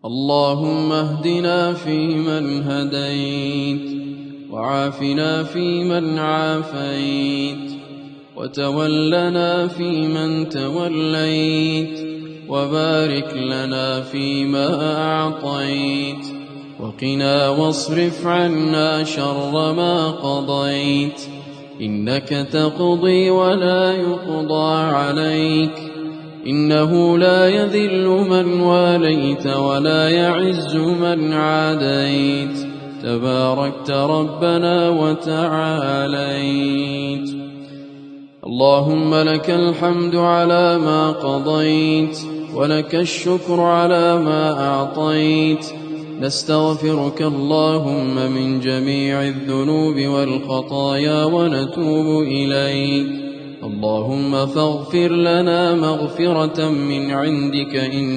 اللهم اهدنا فيمن هديت، وعافنا فيمن عافيت، وتولنا فيمن توليت، وبارك لنا فيما أعطيت، وقنا واصرف عنا شر ما قضيت، إنك تقضي ولا يقضى عليك، إنه لا يذل من واليت ولا يعز من عاديت، تباركت ربنا وتعاليت. اللهم لك الحمد على ما قضيت، ولك الشكر على ما أعطيت، نستغفرك اللهم من جميع الذنوب والخطايا ونتوب إليك. اللهم فاغفر لنا مغفرة من عندك، إنك